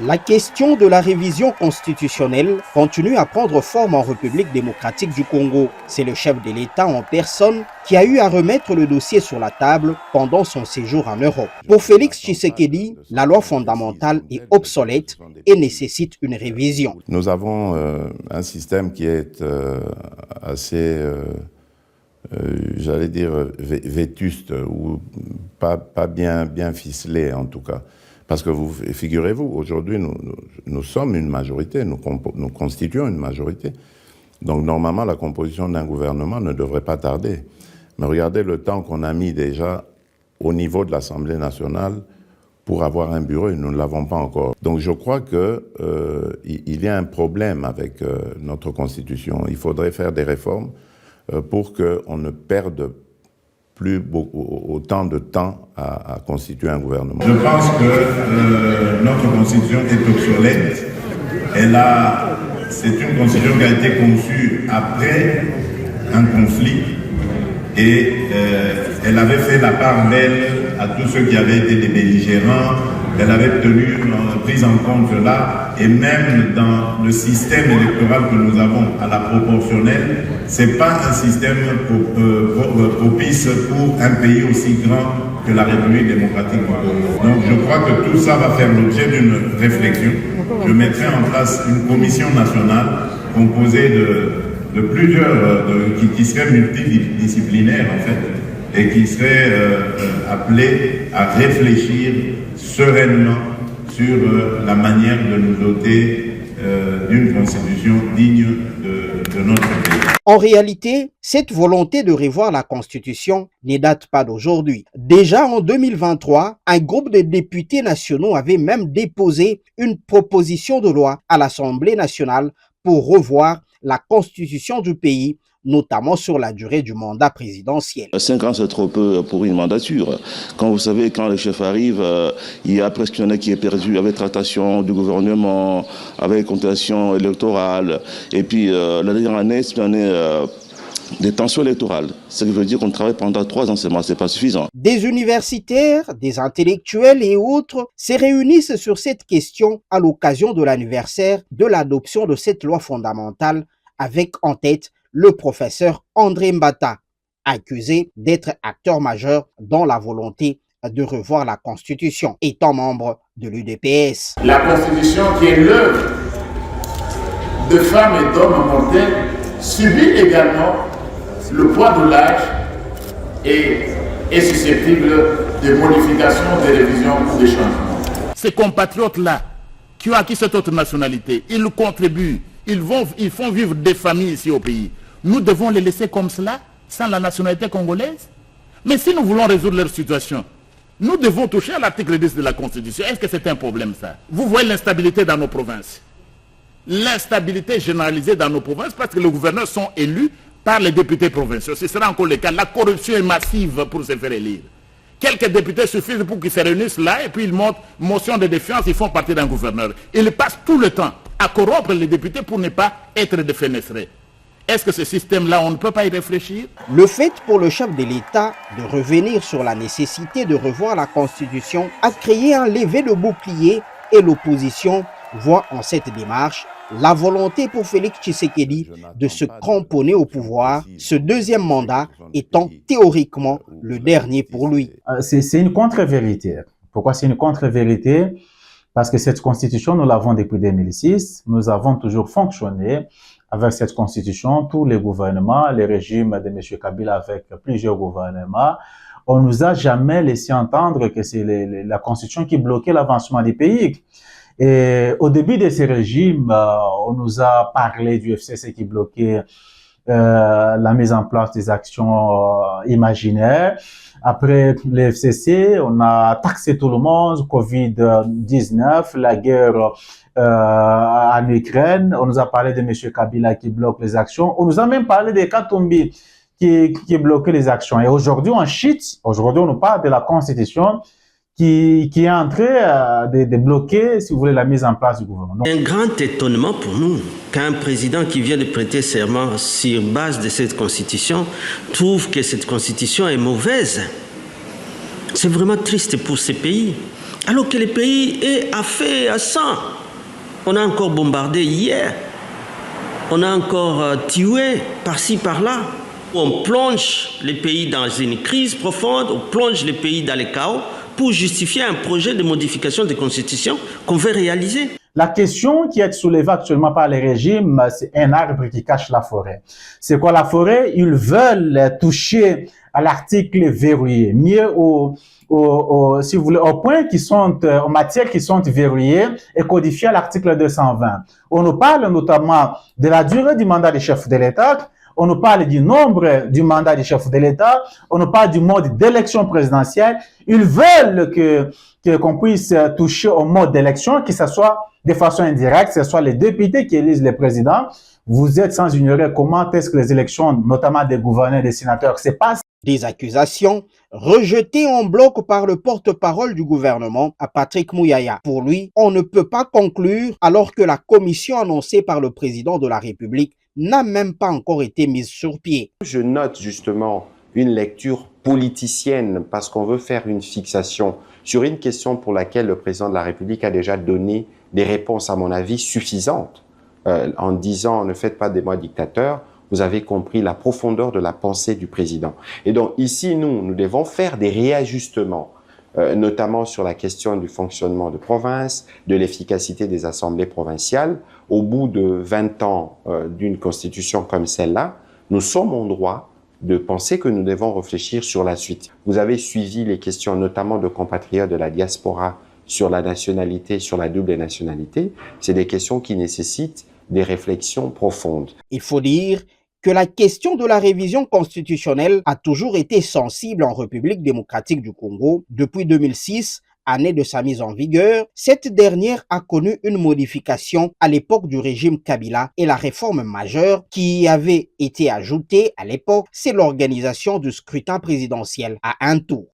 La question de la révision constitutionnelle continue à prendre forme en République démocratique du Congo. C'est le chef de l'État en personne qui a eu à remettre le dossier sur la table pendant son séjour en Europe. Pour Félix Tshisekedi, la loi fondamentale est obsolète et nécessite une révision. Nous avons un système qui est assez, j'allais dire, vétuste ou pas bien ficelé en tout cas. Parce que figurez-vous, aujourd'hui, nous sommes une majorité, nous constituons une majorité. Donc, normalement, la composition d'un gouvernement ne devrait pas tarder. Mais regardez le temps qu'on a mis déjà au niveau de l'Assemblée nationale pour avoir un bureau et nous ne l'avons pas encore. Donc, je crois qu'il y a un problème avec notre Constitution. Il faudrait faire des réformes pour qu'on ne perde plus autant de temps à constituer un gouvernement. Je pense que notre constitution est obsolète. C'est une constitution qui a été conçue après un conflit et elle avait fait la part belle à tous ceux qui avaient été des belligérants. Elle avait pris en compte cela, et même dans le système électoral que nous avons à la proportionnelle, c'est pas un système propice pour un pays aussi grand que la République démocratique du Congo. Donc je crois que tout ça va faire l'objet d'une réflexion. Je mettrai en place une commission nationale composée de plusieurs, qui serait multidisciplinaire en fait, et qui serait appelée à réfléchir sereinement sur la manière de nous doter d'une constitution digne de notre pays. En réalité, cette volonté de revoir la Constitution ne date pas d'aujourd'hui. Déjà en 2023, un groupe de députés nationaux avait même déposé une proposition de loi à l'Assemblée nationale pour revoir la Constitution du pays, notamment sur la durée du mandat présidentiel. 5 ans, c'est trop peu pour une mandature. Quand vous savez, quand le chef arrive, il y a presque une année qui est perdue avec tractation du gouvernement, avec contestation électorale. Et puis, la dernière année, c'est une année des tensions électorales. Ce qui veut dire qu'on travaille pendant 3 ans seulement, c'est pas suffisant. Des universitaires, des intellectuels et autres se réunissent sur cette question à l'occasion de l'anniversaire de l'adoption de cette loi fondamentale, avec en tête le professeur André Mbata, accusé d'être acteur majeur dans la volonté de revoir la Constitution, étant membre de l'UDPS. La Constitution, qui est l'œuvre de femmes et d'hommes mortels, subit également le poids de l'âge et est susceptible de modifications, de révisions ou de changements. Ces compatriotes-là, qui ont acquis cette autre nationalité, ils contribuent, ils font vivre des familles ici au pays. Nous devons les laisser comme cela, sans la nationalité congolaise? Mais si nous voulons résoudre leur situation, nous devons toucher à l'article 10 de la Constitution. Est-ce que c'est un problème, ça? Vous voyez l'instabilité dans nos provinces. L'instabilité généralisée dans nos provinces parce que les gouverneurs sont élus par les députés provinciaux. Ce sera encore le cas. La corruption est massive pour se faire élire. Quelques députés suffisent pour qu'ils se réunissent là et puis ils montent motion de défiance, ils font partie d'un gouverneur. Ils passent tout le temps à corrompre les députés pour ne pas être défenestrés. Est-ce que ce système-là, on ne peut pas y réfléchir? Le fait pour le chef de l'État de revenir sur la nécessité de revoir la Constitution a créé un lever de bouclier et l'opposition voit en cette démarche la volonté pour Félix Tshisekedi de se cramponner au pouvoir, ce deuxième mandat étant théoriquement le dernier pour lui. C'est une contre-vérité. Pourquoi c'est une contre-vérité? Parce que cette constitution, nous l'avons depuis 2006, nous avons toujours fonctionné avec cette constitution, tous les gouvernements, les régimes de M. Kabila avec plusieurs gouvernements, on nous a jamais laissé entendre que c'est la constitution qui bloquait l'avancement du pays. Et au début de ces régimes, on nous a parlé du FCC qui bloquait la mise en place des actions imaginaires. Après le FCC, on a taxé tout le monde, Covid-19, la guerre en Ukraine. On nous a parlé de M. Kabila qui bloque les actions. On nous a même parlé de Katumbi qui bloquait les actions. Et aujourd'hui, on chute. Aujourd'hui, on nous parle de la Constitution qui est en train de bloquer, si vous voulez, la mise en place du gouvernement. Un grand étonnement pour nous qu'un président qui vient de prêter serment sur base de cette constitution trouve que cette constitution est mauvaise. C'est vraiment triste pour ce pays. alors que le pays est à fait à sang. On a encore bombardé hier, on a encore tué par-ci, par-là. On plonge le pays dans une crise profonde, on plonge le pays dans le chaos pour justifier un projet de modification de constitution qu'on veut réaliser. La question qui est soulevée actuellement par les régimes, c'est un arbre qui cache la forêt. C'est quoi la forêt? Ils veulent toucher à l'article verrouillé, mieux si vous voulez, aux points qui sont, aux matières qui sont verrouillées et codifiées à l'article 220. On nous parle notamment de la durée du mandat du chef de l'État, on nous parle du nombre du mandat du chef de l'État, on nous parle du mode d'élection présidentielle. Ils veulent qu'on puisse toucher au mode d'élection, que ce soit de façon indirecte, que ce soit les députés qui élisent les présidents. Vous êtes sans ignorer comment est-ce que les élections, notamment des gouverneurs et des sénateurs, se passent. Des accusations rejetées en bloc par le porte-parole du gouvernement, à Patrick Mouyaya. Pour lui, on ne peut pas conclure alors que la commission annoncée par le président de la République n'a même pas encore été mise sur pied. Je note justement une lecture politicienne parce qu'on veut faire une fixation sur une question pour laquelle le président de la République a déjà donné des réponses, à mon avis, suffisantes. En disant « ne faites pas des moi dictateurs », vous avez compris la profondeur de la pensée du président. Et donc ici, nous devons faire des réajustements, notamment sur la question du fonctionnement de province, de l'efficacité des assemblées provinciales. Au bout de 20 ans d'une constitution comme celle-là, nous sommes en droit de penser que nous devons réfléchir sur la suite. Vous avez suivi les questions notamment de compatriotes de la diaspora sur la nationalité, sur la double nationalité. C'est des questions qui nécessitent des réflexions profondes. Il faut dire que la question de la révision constitutionnelle a toujours été sensible en République démocratique du Congo. Depuis 2006, année de sa mise en vigueur, cette dernière a connu une modification à l'époque du régime Kabila et la réforme majeure qui y avait été ajoutée à l'époque, c'est l'organisation du scrutin présidentiel à un tour.